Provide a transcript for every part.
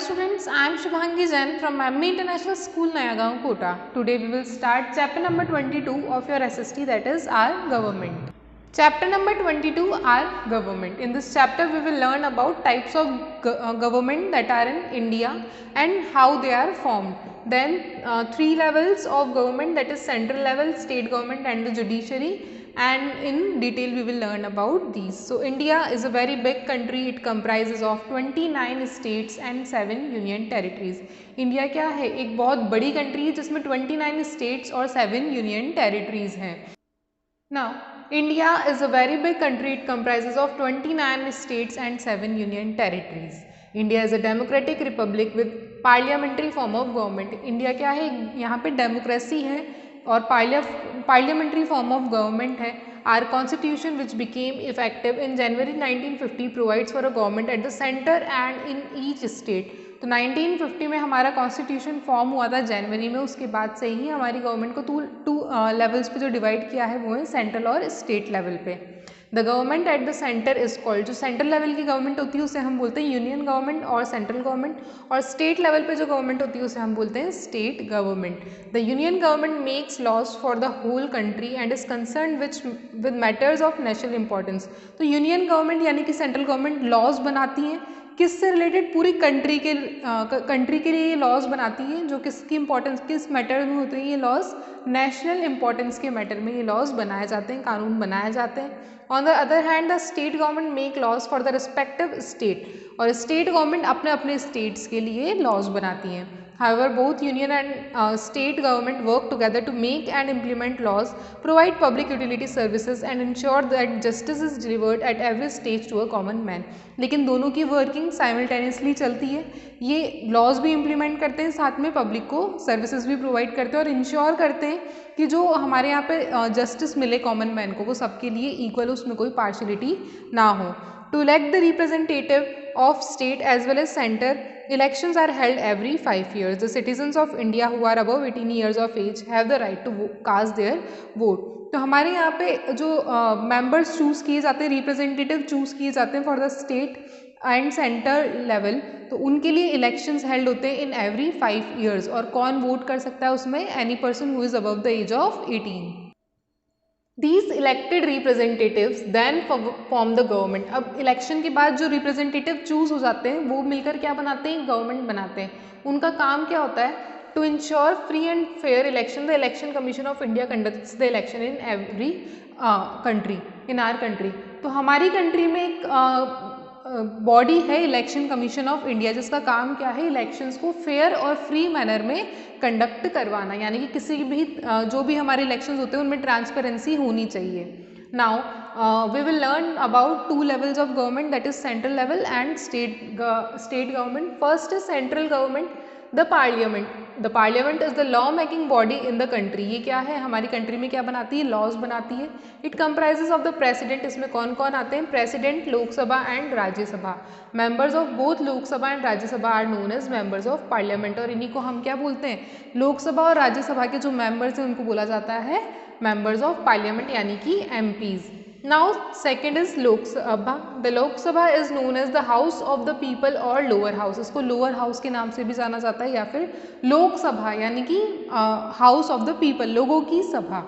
students, I am Shubhangi Jain from MB International School, Nayagaon, Kota. Today we will start chapter number 22 of your SST, that is our government. Chapter number 22, our government. In this chapter we will learn about types of government that are in India and how they are formed. Then three levels of government, that is central level, state government and the judiciary, and in detail we will learn about these. So India is a very big country. It comprises of 29 states and 7 union territories. India क्या है, एक बहुत बड़ी country है जिसमें 29 states और 7 union territories हैं. Now India is a very big country. It comprises of 29 states and 7 union territories. India is a democratic republic with parliamentary form of government. India क्या है, यहाँ पे डेमोक्रेसी है और parliamentary form of government है. Our constitution which became effective in January 1950 provides for a government at the center and in each state. तो 1950 में हमारा कॉन्स्टिट्यूशन फॉर्म हुआ था जनवरी में. उसके बाद से ही हमारी गवर्नमेंट को टू लेवल्स पे जो डिवाइड किया है वो है सेंट्रल और स्टेट लेवल पे. The government at the centre is called, जो सेंट्रल लेवल की गवर्नमेंट होती है उसे हम बोलते हैं यूनियन गवर्नमेंट और सेंट्रल गवर्नमेंट, और स्टेट लेवल पे जो गवर्नमेंट होती है उसे हम बोलते हैं state government. The union government makes laws for the whole country and is concern with matters of national importance. तो यूनियन गवर्नमेंट यानी कि सेंट्रल गवर्नमेंट लॉज बनाती है किससे रिलेटेड, पूरी कंट्री के लिए ये लॉज बनाती है. जो किसकी इंपॉर्टेंस, किस मैटर में होते हैं ये लॉज, नेशनल इंपॉर्टेंस के मैटर में ये लॉज बनाए जाते हैं, कानून बनाए जाते हैं. On the other hand the state government make laws for the respective state, और स्टेट गवर्नमेंट अपने अपने स्टेट्स के लिए लॉज बनाती हैं. However, both union and state government work together to make and implement laws, provide public utility services and ensure that justice is delivered at every stage to a common man. लेकिन दोनों की working simultaneously चलती है. ये laws भी implement करते हैं, साथ में पब्लिक को सर्विसेज भी प्रोवाइड करते हैं और इंश्योर करते हैं कि जो हमारे यहाँ पे जस्टिस मिले कॉमन मैन को वो सबके लिए इक्वल, उसमें कोई पार्शलिटी ना हो. To elect the representative of state as well as center, elections are held every 5 years. The citizens of India who are above 18 years of age have the right to cast their vote. तो हमारे यहाँ पे जो members choose किए जाते हैं, representative choose किए जाते हैं for the state and centre level, तो उनके लिए इलेक्शंस हेल्ड होते हैं इन एवरी 5 years. और कौन वोट कर सकता है उसमें, any person who is above the age of 18. These elected representatives then form the government. अब इलेक्शन के बाद जो रिप्रेजेंटेटिव चूज हो जाते हैं वो मिलकर क्या बनाते हैं, गवर्नमेंट बनाते हैं. उनका काम क्या होता है, to ensure free and fair election. The election commission of India conducts the election in every country, in our country. तो हमारी कंट्री में एक बॉडी है इलेक्शन कमीशन ऑफ इंडिया, जिसका काम क्या है, इलेक्शंस को फेयर और फ्री मैनर में कंडक्ट करवाना, यानी कि किसी भी जो भी हमारे इलेक्शंस होते हैं उनमें ट्रांसपेरेंसी होनी चाहिए. Now we will learn about two levels of government, that is central level and state government. First is central government, the parliament. The parliament is the law making body in the country. ये क्या है, हमारी country में क्या बनाती है, laws बनाती है. It comprises of the president. इसमें कौन कौन आते हैं, president, Lok Sabha and Rajya Sabha. Members of both Lok Sabha and Rajya Sabha are known as members of parliament. और इन्हीं को हम क्या बोलते हैं, लोकसभा और राज्यसभा के जो मेंबर्स हैं उनको बोला जाता है मेंबर्स ऑफ पार्लियामेंट यानी कि MPs. Now second is Lok Sabha. The Lok Sabha is known as the House of the People or Lower House. इसको लोअर हाउस के नाम से भी जाना जाता है या फिर लोक सभा यानी कि हाउस ऑफ द पीपल, लोगों की सभा.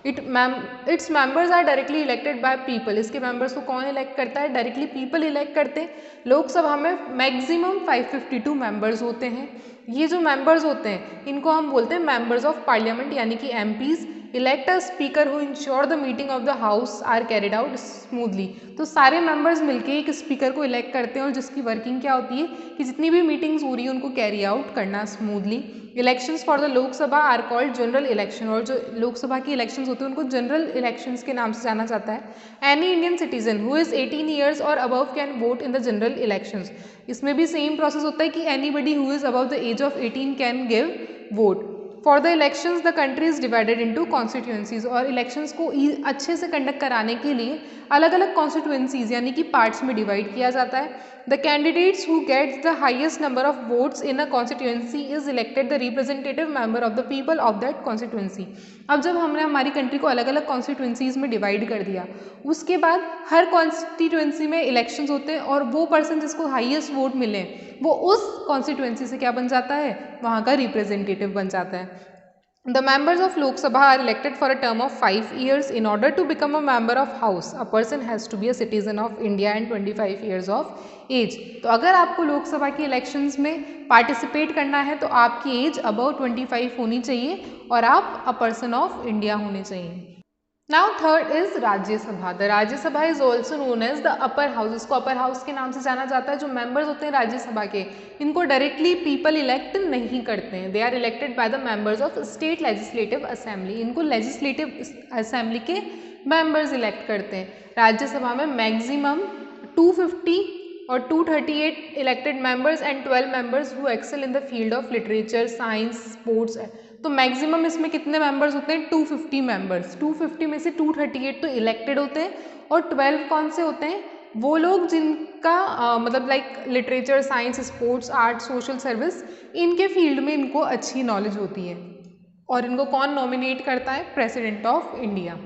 Its members are directly elected by people. इसके मेंबर्स को कौन इलेक्ट करता है, डायरेक्टली पीपल इलेक्ट करते हैं. लोकसभा में मैक्सिमम 552 मेंबर्स होते हैं. ये जो मेंबर्स होते हैं इनको हम बोलते हैं मेंबर्स ऑफ पार्लियामेंट यानी कि MPs. Elect a speaker who ensure the meeting of the house are carried out smoothly. तो सारे मेंबर्स मिलके एक स्पीकर को इलेक्ट करते हैं और जिसकी वर्किंग क्या होती है कि जितनी भी मीटिंग्स हो रही है उनको कैरी आउट करना smoothly. Elections for the Lok Sabha are called general election. और जो लोकसभा की इलेक्शंस होते हैं उनको जनरल इलेक्शंस के नाम से जाना जाता है. Any Indian citizen who is 18 years और above can vote in the general elections. इसमें भी सेम प्रोसेस होता है कि anybody who is above the age of 18 can give vote. For the elections the country is divided into constituencies, और elections को अच्छे से कंडक्ट कराने के लिए अलग अलग कॉन्स्टिट्यूएंसीज यानी कि पार्ट्स में डिवाइड किया जाता है. The candidates who gets the highest number of votes in a constituency is elected the representative member of the people of that constituency. अब जब हमने हमारी कंट्री को अलग अलग कॉन्स्टिट्यूएंसीज में डिवाइड कर दिया, उसके बाद हर कॉन्स्टिट्यूएंसी में इलेक्शंस होते हैं और वो पर्सन जिसको हाईएस्ट वोट मिले वो उस कॉन्स्टिट्यूएंसी से क्या बन जाता है, वहाँ का रिप्रेजेंटेटिव बन जाता है. The members of Lok Sabha are elected for a term of 5 years. In order to become a member of House, a person has to be a citizen of India and 25 years of age. तो अगर आपको लोकसभा की elections में participate करना है तो आपकी as above 25 होनी चाहिए और आप अ पर्सन ऑफ इंडिया होने चाहिए. Now third is Rajya Sabha. The Rajya Sabha is also known as the upper house. इसको अपर हाउस के नाम से जाना जाता है. जो मेंबर्स होते हैं राज्यसभा के, इनको डायरेक्टली पीपल इलेक्ट नहीं करते हैं. They are elected by the members of state legislative assembly. इनको लेजिस्लेटिव असेंबली के मेंबर्स इलेक्ट करते हैं. राज्यसभा में मैक्सिमम 250 और 238 elected members and 12 members who excel in the field of literature, science, sports. तो मैक्सिमम इसमें कितने मेंबर्स होते हैं, 250 मेंबर्स. 250 में से 238 तो इलेक्टेड होते हैं और 12 कौन से होते हैं, वो लोग जिनका मतलब like literature, science, sports, art, social service, इनके फील्ड में इनको अच्छी नॉलेज होती है. और इनको कौन नॉमिनेट करता है, president of India.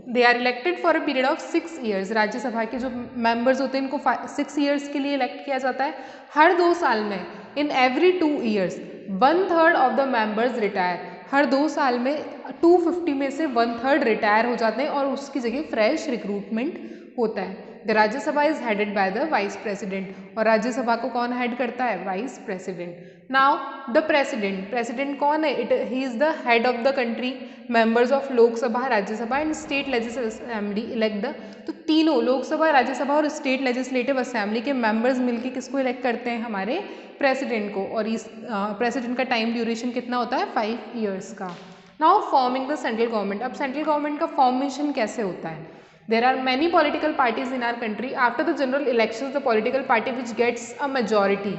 They are elected for a period of 6 years. Rajya Sabha के जो मेंबर्स होते हैं इनको 6 ईयर्स के लिए इलेक्ट किया जाता है. हर 2 साल में, in every 2 years 1/3 of the members retire. हर 2 साल में 250 में से 1/3 रिटायर हो जाते हैं और उसकी जगह फ्रेश रिक्रूटमेंट होता है. The Rajya Sabha is headed by the vice president. और राज्यसभा को कौन हेड करता है, vice president. Now the president. President कौन है, he is the head of the country. Members of Lok Sabha, Rajya Sabha and state legislative assembly elect the. तो तीनों लोकसभा, राज्यसभा और स्टेट लेजिस्लेटिव असेंबली के मेंबर्स मिलकर किसको इलेक्ट करते हैं, हमारे प्रेसिडेंट को. और इस प्रेसिडेंट का टाइम ड्यूरेशन कितना होता है, 5 ईयर्स का. Now forming the central government. अब सेंट्रल गवर्नमेंट का फॉर्मेशन कैसे होता है. There are many political parties in our country. After the general elections, the political party which gets a majority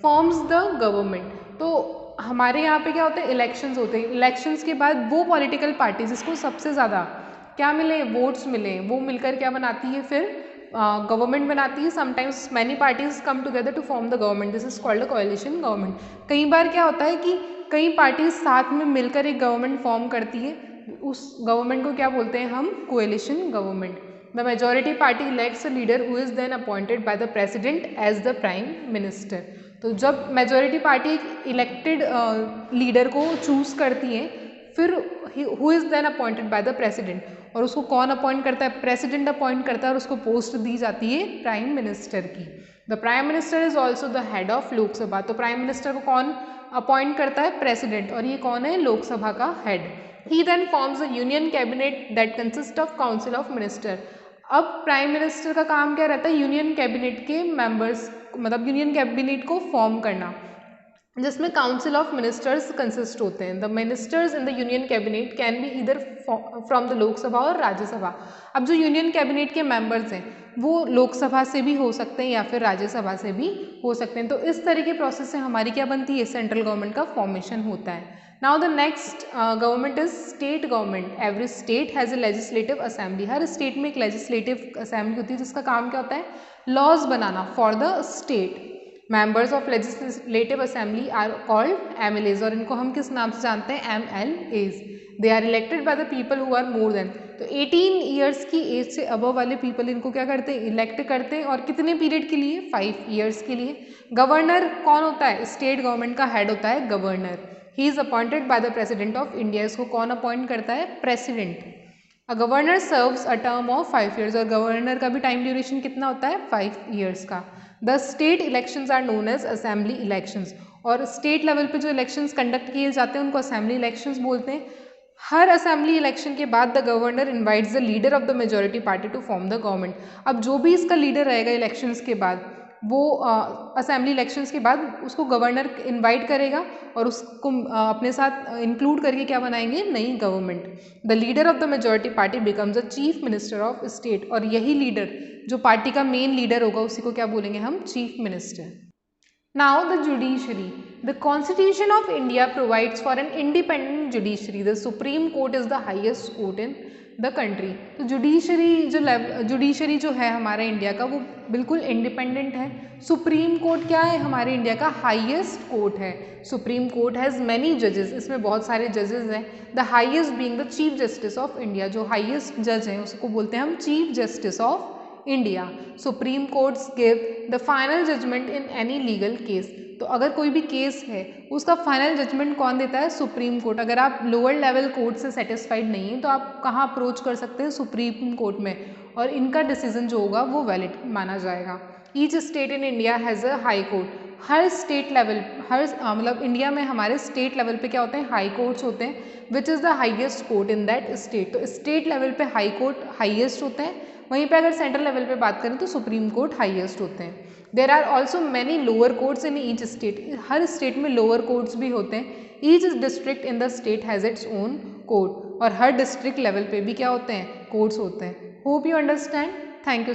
forms the government. तो हमारे यहाँ पे क्या होते हैं, इलेक्शंस होते हैं. इलेक्शंस के बाद वो पॉलिटिकल पार्टी जिसको सबसे ज़्यादा क्या मिले, वोट्स मिले, वो मिलकर क्या बनाती है, फिर गवर्नमेंट बनाती है. Sometimes many parties come together to form the government. This is called a coalition government. कई बार क्या होता है कि कई पार्टीज साथ में मिलकर एक गवर्नमेंट फॉर्म करती है. उस गवर्नमेंट को क्या बोलते हैं हम, coalition government. The majority party elects a leader who is then appointed by the president as the prime minister. तो जब मेजॉरिटी पार्टी एक इलेक्टेड लीडर को चूज करती है, फिर who is then appointed by the president. और उसको कौन अपॉइंट करता है, प्रेसिडेंट अपॉइंट करता है और उसको पोस्ट दी जाती है प्राइम मिनिस्टर की. The prime minister is also the head of Lok Sabha. तो प्राइम मिनिस्टर को कौन अपॉइंट करता है, प्रेसिडेंट. और ये कौन है, लोकसभा का head. He then forms a union cabinet that consists of council of minister. अब प्राइम मिनिस्टर का काम क्या रहता है, यूनियन कैबिनेट के मेंबर्स, मतलब यूनियन कैबिनेट को फॉर्म करना, जिसमें काउंसिल ऑफ मिनिस्टर्स कंसिस्ट होते हैं. The ministers in the union cabinet can be इधर फ्रॉम द लोकसभा और राज्यसभा. अब जो यूनियन कैबिनेट के मेंबर्स हैं वो लोकसभा से भी हो सकते हैं या फिर राज्यसभा से भी हो सकते हैं. तो इस तरह के प्रोसेस से हमारी क्या बनती है, सेंट्रल गवर्नमेंट का फॉर्मेशन होता है. Now the next government is state government. Every state has a legislative assembly. Her state में एक लेजिस्लेटिव असेंबली होती है जिसका काम क्या होता है, लॉज बनाना for the state. Members of legislative assembly are called MLAs. और इनको हम किस नाम से जानते हैं, MLAs. They are elected by the people who are more than. तो 18 ईयर्स की एज से अबव वाले पीपल इनको क्या करते हैं, इलेक्ट करते हैं. और कितने पीरियड के लिए, 5 ईयर्स के लिए. गवर्नर कौन होता है, स्टेट गवर्नमेंट का हेड होता है governor. He is appointed by the president of India. इसको कौन अपॉइंट करता है, president. A governor serves a term of 5 years. और गवर्नर का भी टाइम ड्यूरेशन कितना होता है, 5 ईयर्स का. The state elections are known as assembly elections. और स्टेट लेवल पे जो इलेक्शंस कंडक्ट किए जाते हैं उनको असेंबली इलेक्शंस बोलते हैं. हर असेंबली इलेक्शन के बाद the governor invites the leader of the majority party to form the government. अब जो भी इसका लीडर रहेगा इलेक्शंस के बाद, वो असेंबली इलेक्शंस के बाद उसको गवर्नर इनवाइट करेगा और उसको अपने साथ इंक्लूड करके क्या बनाएंगे, नई government. The leader of the majority party becomes the chief minister of state. और यही लीडर जो पार्टी का मेन लीडर होगा उसी को क्या बोलेंगे हम, chief minister. Now the judiciary. The Constitution of India provides for an independent judiciary. The Supreme Court is the highest court in the country. तो जुडिशरी जो है हमारे इंडिया का वो बिल्कुल इंडिपेंडेंट है. सुप्रीम कोर्ट क्या है हमारे इंडिया का हाईएस्ट कोर्ट है. सुप्रीम कोर्ट हैज़ मैनी जजेस, इसमें बहुत सारे जजेस हैं. The highest being the chief justice of India, जो हाईएस्ट जज हैं उसको बोलते हैं हम chief justice of India. Supreme courts give the final judgement in any legal case. तो अगर कोई भी केस है उसका फाइनल जजमेंट कौन देता है? Supreme court. अगर आप लोअर लेवल कोर्ट से सेटिस्फाइड नहीं हैं तो आप कहाँ अप्रोच कर सकते हैं? सुप्रीम कोर्ट में, और इनका डिसीजन जो होगा वो वैलिड माना जाएगा. Each state in India has a high court. Her state level, मतलब इंडिया में हमारे स्टेट लेवल पे क्या होते हैं? हाई कोर्ट्स होते हैं, which is the highest court in that state. तो स्टेट लेवल पे हाई कोर्ट हाईएस्ट होते हैं. वहीं पे अगर सेंट्रल लेवल पे बात करें तो सुप्रीम कोर्ट हाईएस्ट होते हैं. There are also many lower courts in each state. हर स्टेट में लोअर कोर्ट्स भी होते हैं. Each district in the state has its own court. और हर डिस्ट्रिक्ट लेवल पे भी क्या होते हैं? कोर्ट्स होते हैं. Hope you understand. Thank you.